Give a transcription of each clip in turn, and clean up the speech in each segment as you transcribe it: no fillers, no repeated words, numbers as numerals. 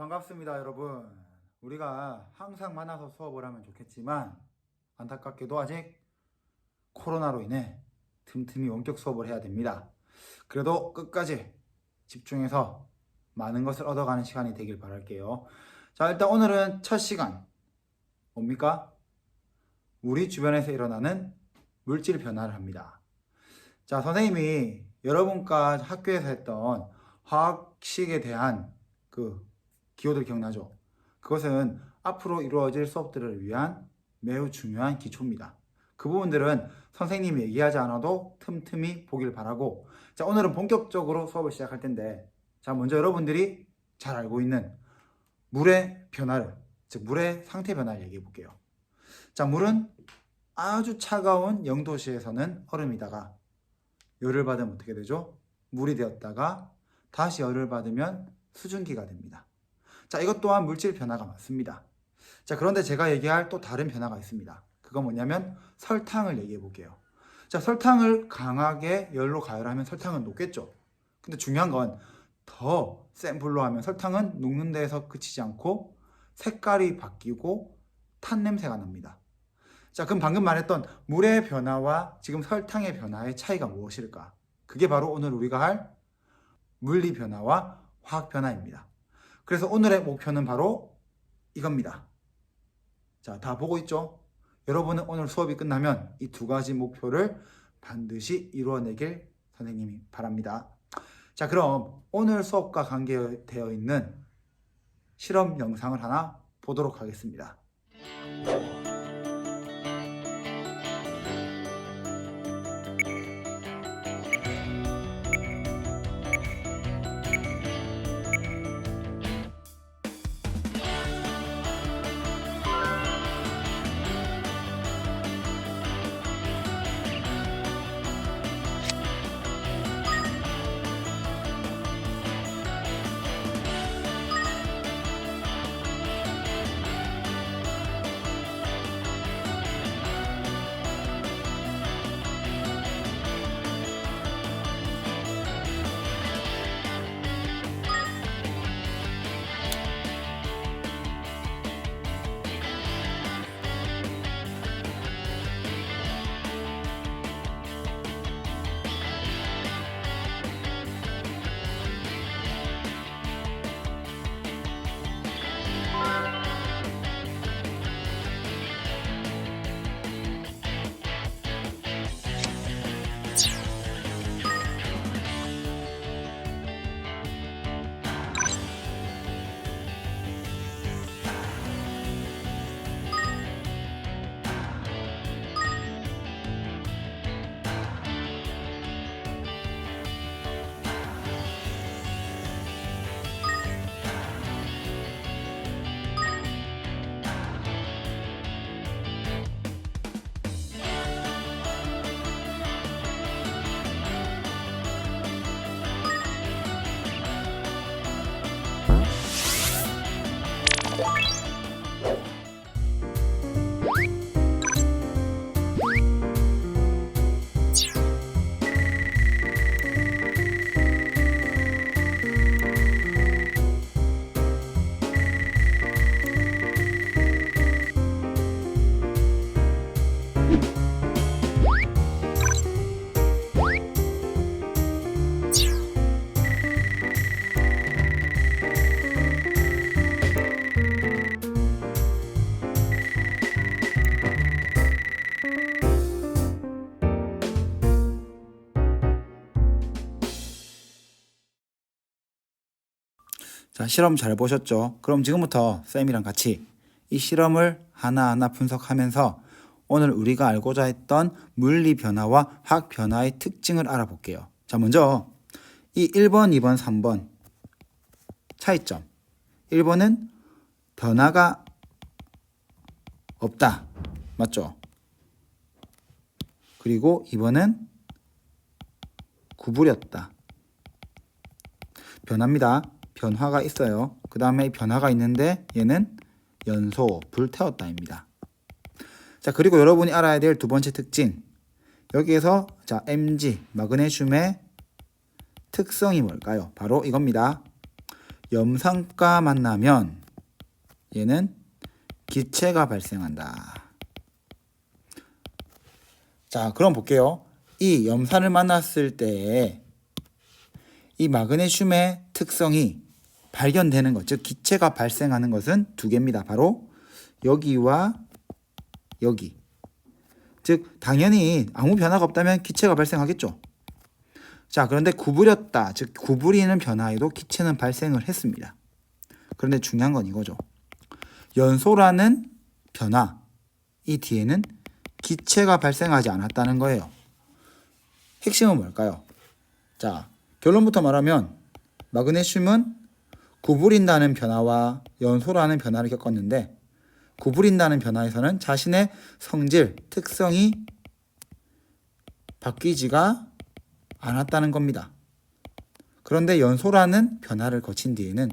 반갑습니다, 여러분. 우리가 항상 만나서 수업을 하면 좋겠지만 안타깝게도 아직 코로나로 인해 틈틈이 원격 수업을 해야 됩니다. 그래도 끝까지 집중해서 많은 것을 얻어가는 시간이 되길 바랄게요. 자, 일단 오늘은 첫 시간 뭡니까? 우리 주변에서 일어나는 물질 변화를 합니다. 자, 선생님이 여러분과 학교에서 했던 화학식에 대한 기호들 기억나죠? 그것은 앞으로 이루어질 수업들을 위한 매우 중요한 기초입니다. 그 부분들은 선생님이 얘기하지 않아도 틈틈이 보길 바라고, 자, 오늘은 본격적으로 수업을 시작할 텐데, 자, 먼저 여러분들이 잘 알고 있는 물의 변화를, 즉 물의 상태 변화를 얘기해 볼게요. 자, 물은 아주 차가운 0도씨에서는 얼음이다가 열을 받으면 어떻게 되죠? 물이 되었다가 다시 열을 받으면 수증기가 됩니다. 자, 이것 또한 물질 변화가 맞습니다. 자, 그런데 제가 얘기할 또 다른 변화가 있습니다. 그건 뭐냐면 설탕을 얘기해 볼게요. 자, 설탕을 강하게 열로 가열하면 설탕은 녹겠죠. 근데 중요한 건 더 센 불로 하면 설탕은 녹는 데에서 그치지 않고 색깔이 바뀌고 탄 냄새가 납니다. 자, 그럼 방금 말했던 물의 변화와 지금 설탕의 변화의 차이가 무엇일까? 그게 바로 오늘 우리가 할 물리 변화와 화학 변화입니다. 그래서 오늘의 목표는 바로 이겁니다. 자, 다 보고 있죠? 여러분은 오늘 수업이 끝나면 이 두 가지 목표를 반드시 이루어내길 선생님이 바랍니다. 자, 그럼 오늘 수업과 관계되어 있는 실험 영상을 하나 보도록 하겠습니다. 자, 실험 잘 보셨죠? 그럼 지금부터 쌤이랑 같이 이 실험을 하나하나 분석하면서 오늘 우리가 알고자 했던 물리 변화와 화학 변화의 특징을 알아볼게요. 자, 먼저 이 1번, 2번, 3번 차이점. 1번은 변화가 없다. 맞죠? 그리고 2번은 구부렸다. 변화입니다. 변화가 있어요. 그 다음에 변화가 있는데 얘는 연소, 불태웠다입니다. 자, 그리고 여러분이 알아야 될 두 번째 특징. 여기에서 자, Mg, 마그네슘의 특성이 뭘까요? 바로 이겁니다. 염산과 만나면 얘는 기체가 발생한다. 자, 그럼 볼게요. 이 염산을 만났을 때 이 마그네슘의 특성이 발견되는 것, 즉 기체가 발생하는 것은 두 개입니다. 바로 여기와 여기. 즉 당연히 아무 변화가 없다면 기체가 발생하겠죠. 자, 그런데 구부렸다, 즉 구부리는 변화에도 기체는 발생을 했습니다. 그런데 중요한 건 이거죠. 연소라는 변화, 이 뒤에는 기체가 발생하지 않았다는 거예요. 핵심은 뭘까요? 자, 결론부터 말하면 마그네슘은 구부린다는 변화와 연소라는 변화를 겪었는데, 구부린다는 변화에서는 자신의 성질, 특성이 바뀌지가 않았다는 겁니다. 그런데 연소라는 변화를 거친 뒤에는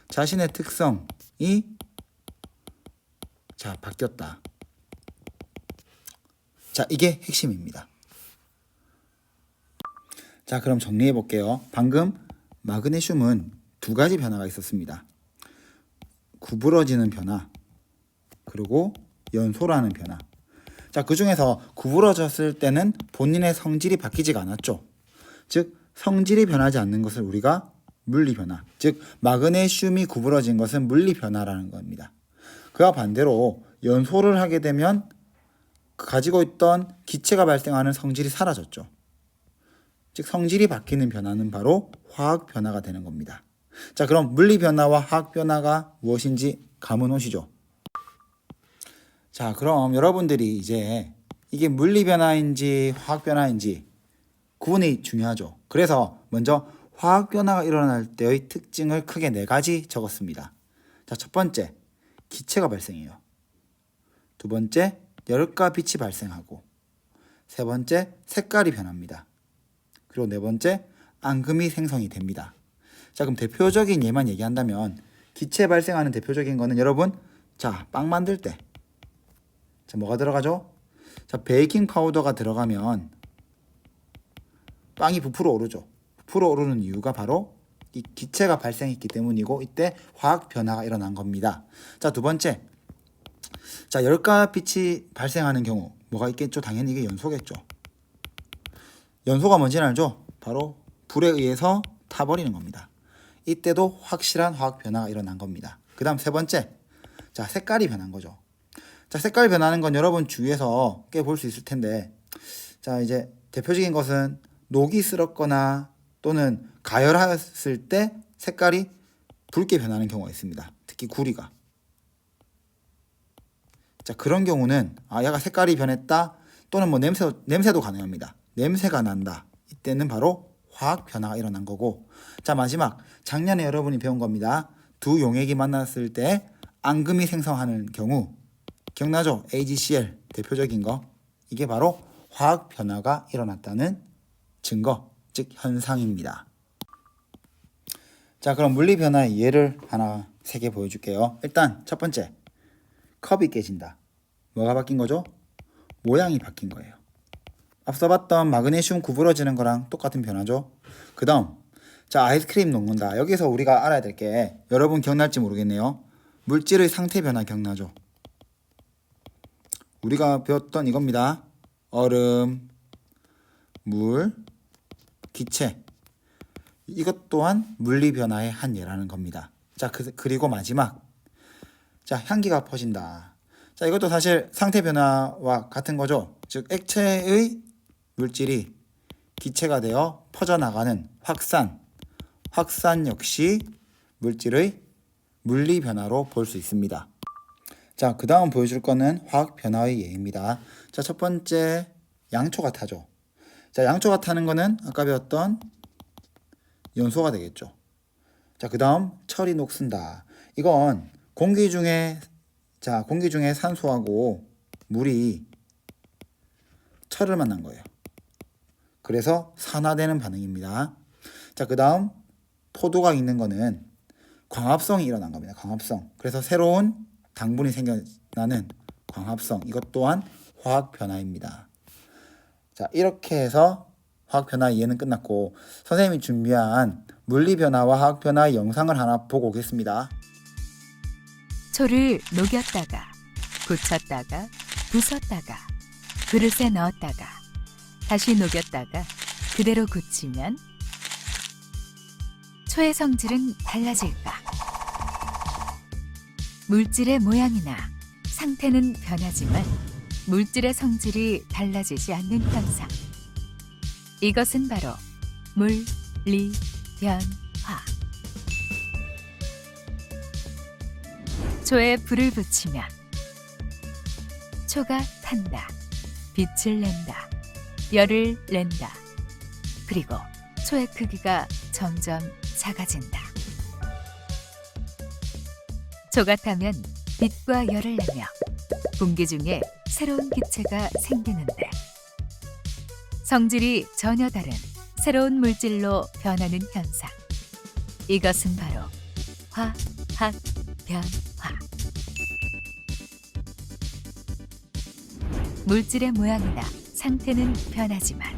자신의 특성이 바뀌었다. 자, 이게 핵심입니다. 자, 그럼 정리해 볼게요. 방금 마그네슘은 두 가지 변화가 있었습니다. 구부러지는 변화, 그리고 연소라는 변화. 자, 그 중에서 구부러졌을 때는 본인의 성질이 바뀌지가 않았죠. 즉, 성질이 변하지 않는 것을 우리가 물리 변화, 즉 마그네슘이 구부러진 것은 물리 변화라는 겁니다. 그와 반대로 연소를 하게 되면 가지고 있던 기체가 발생하는 성질이 사라졌죠. 즉 성질이 바뀌는 변화는 바로 화학 변화가 되는 겁니다. 자, 그럼 물리 변화와 화학 변화가 무엇인지 감은 오시죠? 자, 그럼 여러분들이 이제 이게 물리 변화인지 화학 변화인지 구분이 중요하죠. 그래서 먼저 화학 변화가 일어날 때의 특징을 크게 네 가지 적었습니다. 자, 첫 번째, 기체가 발생해요. 두 번째, 열과 빛이 발생하고, 세 번째, 색깔이 변합니다. 그리고 네 번째, 앙금이 생성이 됩니다. 자, 그럼 대표적인 예만 얘기한다면 기체 발생하는 대표적인 거는 여러분, 자, 빵 만들 때 자, 뭐가 들어가죠? 자, 베이킹 파우더가 들어가면 빵이 부풀어 오르죠. 부풀어 오르는 이유가 바로 이 기체가 발생했기 때문이고, 이때 화학 변화가 일어난 겁니다. 자, 두 번째, 자, 열과 빛이 발생하는 경우 뭐가 있겠죠? 당연히 이게 연소겠죠. 연소가 뭔지는 알죠? 바로 불에 의해서 타버리는 겁니다. 이때도 확실한 화학 변화가 일어난 겁니다. 그 다음 세 번째, 자, 색깔이 변한 거죠. 자, 색깔이 변하는 건 여러분 주위에서 꽤 볼 수 있을 텐데, 자, 이제 대표적인 것은 녹이 쓸었거나 또는 가열했을 때 색깔이 붉게 변하는 경우가 있습니다. 특히 구리가. 자, 그런 경우는 얘가 색깔이 변했다, 또는 뭐 냄새도 가능합니다. 냄새가 난다. 이때는 바로 화학 변화가 일어난 거고, 자, 마지막, 작년에 여러분이 배운 겁니다. 두 용액이 만났을 때 앙금이 생성하는 경우, 기억나죠? AgCl 대표적인 거. 이게 바로 화학 변화가 일어났다는 증거, 즉 현상입니다. 자, 그럼 물리 변화의 예를 하나 세 개 보여줄게요. 일단 첫 번째, 컵이 깨진다. 뭐가 바뀐 거죠? 모양이 바뀐 거예요. 앞서 봤던 마그네슘 구부러지는 거랑 똑같은 변화죠. 그 다음, 자, 아이스크림 녹는다. 여기서 우리가 알아야 될 게, 여러분 기억날지 모르겠네요. 물질의 상태 변화 기억나죠? 우리가 배웠던 이겁니다. 얼음, 물, 기체. 이것 또한 물리 변화의 한 예라는 겁니다. 자, 그리고 마지막, 자, 향기가 퍼진다. 자, 이것도 사실 상태 변화와 같은 거죠. 즉 액체의 물질이 기체가 되어 퍼져나가는 확산 역시 물질의 물리 변화로 볼 수 있습니다. 자, 그 다음 보여줄 거는 화학 변화의 예입니다. 자, 첫 번째, 양초가 타죠. 자, 양초가 타는 거는 아까 배웠던 연소가 되겠죠. 자, 그 다음 철이 녹슨다. 이건 공기 중에 산소하고 물이 철을 만난 거예요. 그래서 산화되는 반응입니다. 자, 그 다음 포도가 있는 거는 광합성이 일어난 겁니다. 광합성. 그래서 새로운 당분이 생겨나는 광합성. 이것 또한 화학 변화입니다. 자, 이렇게 해서 화학 변화 이해는 끝났고, 선생님이 준비한 물리 변화와 화학 변화의 영상을 하나 보고 오겠습니다. 초를 녹였다가 굳혔다가 부쉈다가 그릇에 넣었다가 다시 녹였다가 그대로 굳히면 초의 성질은 달라질까? 물질의 모양이나 상태는 변하지만 물질의 성질이 달라지지 않는 현상. 이것은 바로 물리 변화. 초에 불을 붙이면 초가 탄다, 빛을 낸다, 열을 낸다. 그리고 초의 크기가 점점 작아진다. 초가 타면 빛과 열을 내며 공기 중에 새로운 기체가 생기는데 성질이 전혀 다른 새로운 물질로 변하는 현상. 이것은 바로 화학 변화. 물질의 모양이나 상태는 변하지만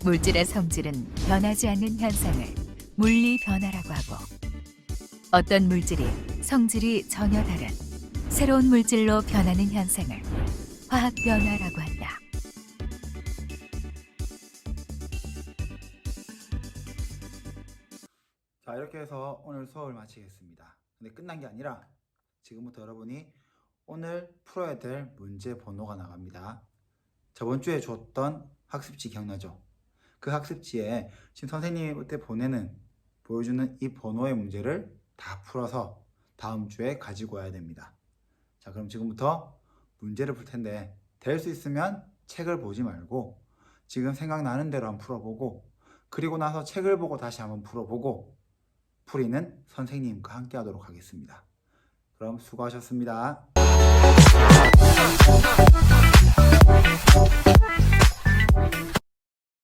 물질의 성질은 변하지 않는 현상을 물리 변화라고 하고, 어떤 물질이 성질이 전혀 다른 새로운 물질로 변하는 현상을 화학 변화라고 한다. 자, 이렇게 해서 오늘 수업을 마치겠습니다. 근데 끝난 게 아니라 지금부터 여러분이 오늘 풀어야 될 문제 번호가 나갑니다. 저번 주에 줬던 학습지 기억나죠? 그 학습지에 지금 선생님이 그때 보여주는 이 번호의 문제를 다 풀어서 다음 주에 가지고 와야 됩니다. 자, 그럼 지금부터 문제를 풀 텐데 될 수 있으면 책을 보지 말고 지금 생각나는 대로 한번 풀어보고, 그리고 나서 책을 보고 다시 한번 풀어보고 풀이는 선생님과 함께 하도록 하겠습니다. 그럼 수고하셨습니다.